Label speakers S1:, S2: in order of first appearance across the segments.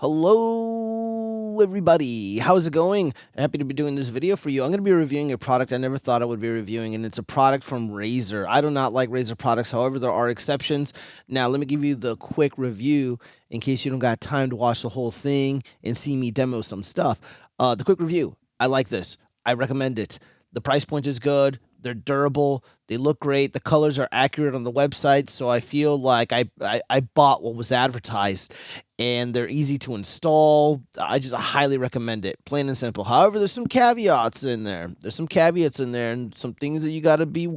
S1: Hello, everybody. How's it going? Happy to be doing this video for you. I'm going to be reviewing a product I never thought I would be reviewing, and it's a product from Razer. I do not like Razer products. However, there are exceptions. Now, let me give you the quick review in case you don't got time to watch the whole thing and see me demo some stuff. The quick review. I like this. I recommend it. The price point is good. They're durable. They look great. The colors are accurate on the website, so I feel like I bought what was advertised, and they're easy to install. I just highly recommend it, plain and simple. However, there's some caveats in there. And some things that you got to be,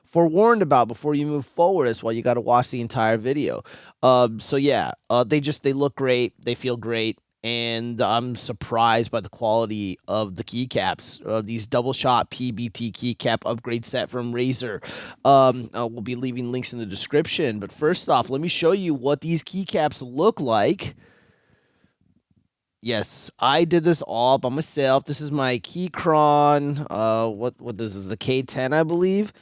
S1: forewarned about before you move forward. That's why you got to watch the entire video. They look great. They feel great. And I'm surprised by the quality of the keycaps. These double shot PBT keycap upgrade set from Razer. We'll be leaving links in the description. But first off, let me show you what these keycaps look like. Yes, I did this all by myself. This is my Keychron. What this is, the K10, I believe.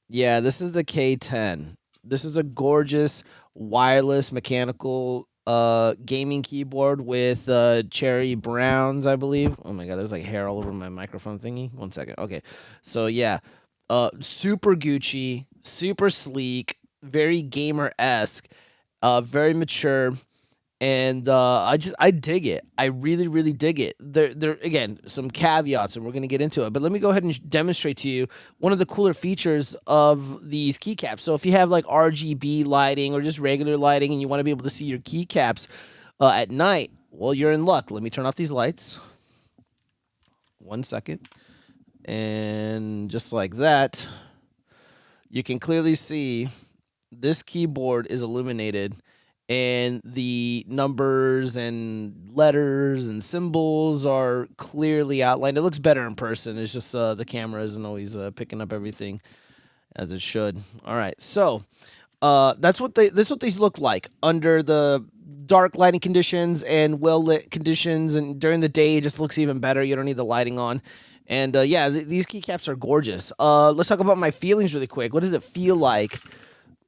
S1: Yeah, this is the K10. This is a gorgeous wireless mechanical gaming keyboard with cherry browns, I believe. Oh my god, there's like hair all over my microphone thingy. 1 second. Okay. So yeah, super Gucci, super sleek, very gamer-esque, very mature. And I dig it. I really dig it. There again, some caveats, and we're gonna get into it. But let me go ahead and demonstrate to you one of the cooler features of these keycaps. So if you have like RGB lighting or just regular lighting, and you want to be able to see your keycaps at night, well, you're in luck. Let me turn off these lights. 1 second, and just like that, you can clearly see this keyboard is illuminated, and the numbers and letters and symbols are clearly outlined. It looks better in person. It's just the camera isn't always picking up everything as it should. All right, so that's what these look like under the dark lighting conditions and well lit conditions, and during the day it just looks even better. You don't need the lighting on. And these keycaps are gorgeous. Let's talk about my feelings really quick. What does it feel like?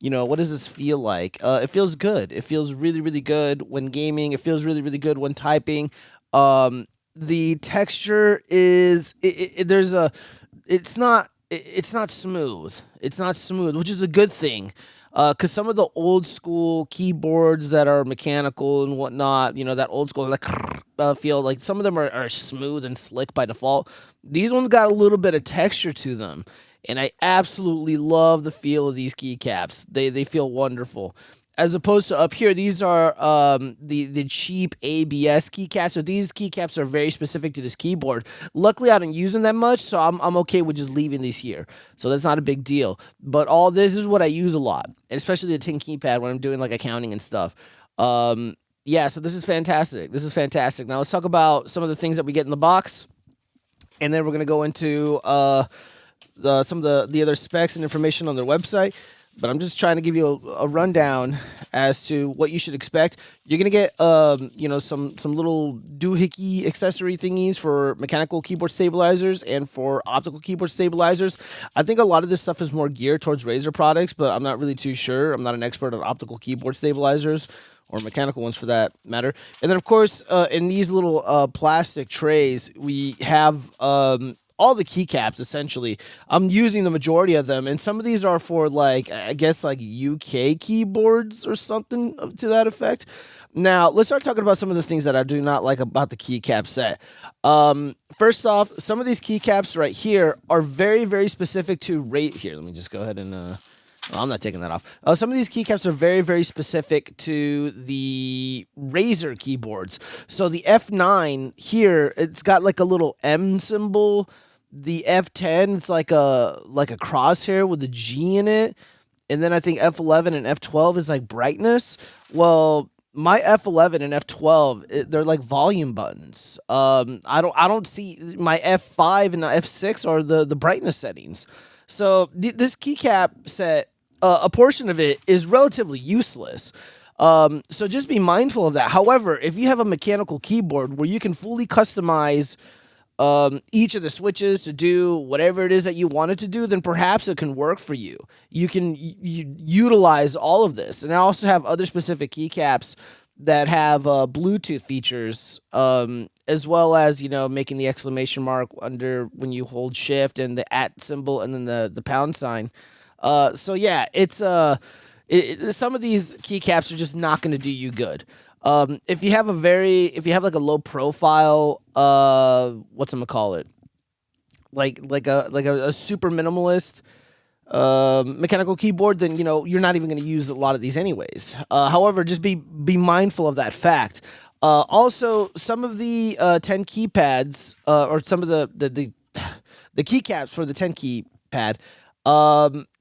S1: What does this feel like? It feels good. It feels really good when gaming. It feels really good when typing. The texture is it's not smooth. It's not smooth, which is a good thing. Because some of the old school keyboards that are mechanical and whatnot, that old school feel, like some of them are smooth and slick by default. These ones got a little bit of texture to them. And I absolutely love the feel of these keycaps. They feel wonderful. As opposed to up here, these are the cheap ABS keycaps. So these keycaps are very specific to this keyboard. Luckily, I don't use them that much, so I'm okay with just leaving these here. So that's not a big deal. But all this is what I use a lot, and especially the tin keypad when I'm doing like accounting and stuff. Yeah, so this is fantastic. This is fantastic. Now let's talk about some of the things that we get in the box, and then we're gonna go into some of the other specs and information on their website. But I'm just trying to give you a rundown as to what you should expect. You're gonna get some little doohickey accessory thingies for mechanical keyboard stabilizers and for optical keyboard stabilizers. I think a lot of this stuff is more geared towards Razer products, but I'm not really too sure. I'm not an expert on optical keyboard stabilizers or mechanical ones for that matter. And then of course, in these little plastic trays, we have all the keycaps, essentially. I'm using the majority of them, and some of these are for, like, I guess, like, UK keyboards or something to that effect. Now, let's start talking about some of the things that I do not like about the keycap set. First off, some of these keycaps right here are very specific to here. Let me just go ahead and I'm not taking that off. Some of these keycaps are very specific to the Razer keyboards. So the F9 here, it's got like a little M symbol. The F10, it's like a crosshair with a G in it. And then I think F11 and F12 is like brightness. Well, my F11 and F12, they're like volume buttons. I don't see my F5 and the F6 are the brightness settings. So this keycap set, a portion of it is relatively useless. So just be mindful of that. However, if you have a mechanical keyboard where you can fully customize each of the switches to do whatever it is that you want it to do, then perhaps it can work for you. You can utilize all of this. And I also have other specific keycaps that have Bluetooth features, as well as making the exclamation mark under when you hold shift and the at symbol and then the pound sign. So yeah, it's some of these keycaps are just not going to do you good. If you have like a low profile, whatchamacallit, like a super minimalist mechanical keyboard, then you're not even going to use a lot of these anyways. However, just be mindful of that fact. Also, some of the 10 keypads, or some of the keycaps for the 10 keypad,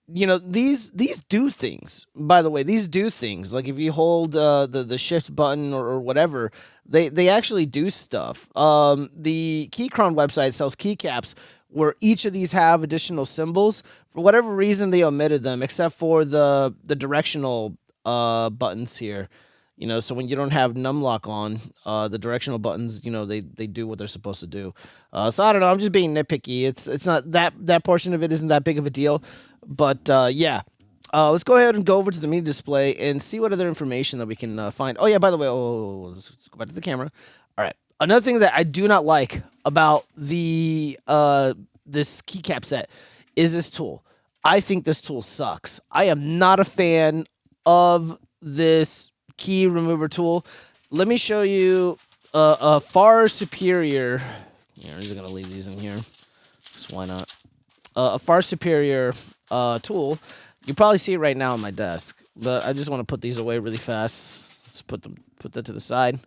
S1: these do things. By the way, these do things. Like if you hold the shift button or whatever, they actually do stuff. The Keychron website sells keycaps where each of these have additional symbols. For whatever reason, they omitted them, except for the directional buttons here. So when you don't have numlock on, the directional buttons, they do what they're supposed to do. So I don't know. I'm just being nitpicky. It's not that portion of it isn't that big of a deal, but yeah. Let's go ahead and go over to the media display and see what other information that we can find. Oh yeah, by the way, let's go back to the camera. All right. Another thing that I do not like about the this keycap set is this tool. I think this tool sucks. I am not a fan of this key remover tool. Let me show you a far superior. I'm just gonna leave these in here. Just why not? A far superior tool. You probably see it right now on my desk, but I just want to put these away really fast. Let's put that to the side.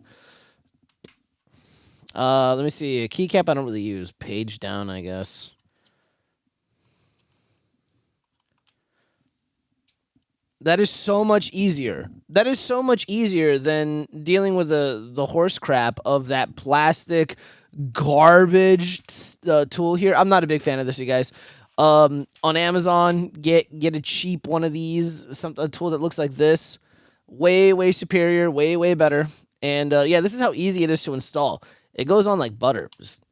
S1: Let me see. A keycap I don't really use. Page down, I guess. That is so much easier. That is so much easier than dealing with the horse crap of that plastic garbage tool here. I'm not a big fan of this, you guys. On Amazon, get a cheap one of these, a tool that looks like this. Way superior, way better. And yeah, this is how easy it is to install. It goes on like butter. Just,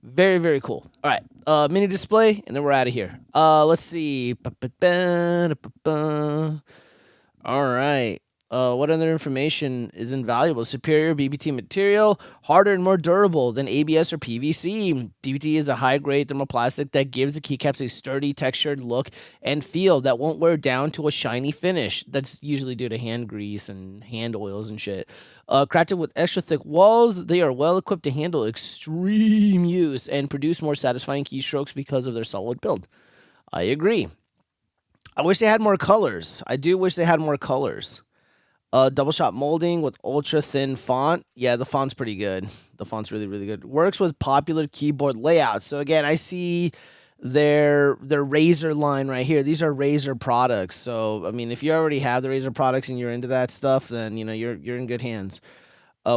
S1: very cool. All right, mini display, and then we're out of here. Let's see. All right. What other information is invaluable? Superior PBT material, harder and more durable than ABS or PVC. PBT is a high-grade thermoplastic that gives the keycaps a sturdy, textured look and feel that won't wear down to a shiny finish. That's usually due to hand grease and hand oils and shit. Crafted with extra thick walls, they are well equipped to handle extreme use and produce more satisfying keystrokes because of their solid build. I agree. I wish they had more colors. I do wish they had more colors. Double shot molding with ultra thin font. Yeah, the font's pretty good. The font's really good. Works with popular keyboard layouts. So again, I see their Razer line right here. These are Razer products. So I mean, if you already have the Razer products and you're into that stuff, then you're in good hands.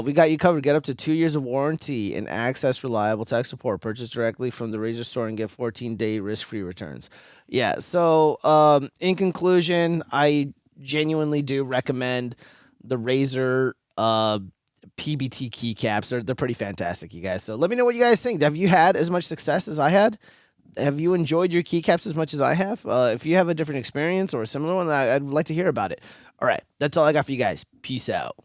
S1: We got you covered. Get up to 2 years of warranty and access reliable tech support. Purchase directly from the Razer store and get 14-day risk-free returns. Yeah. So in conclusion, I genuinely do recommend the Razer PBT keycaps. They're pretty fantastic, you guys. So let me know what you guys think. Have you had as much success as I had? Have you enjoyed your keycaps as much as I have? If you have a different experience or a similar one, I'd like to hear about it. All right, that's all I got for you guys. Peace out.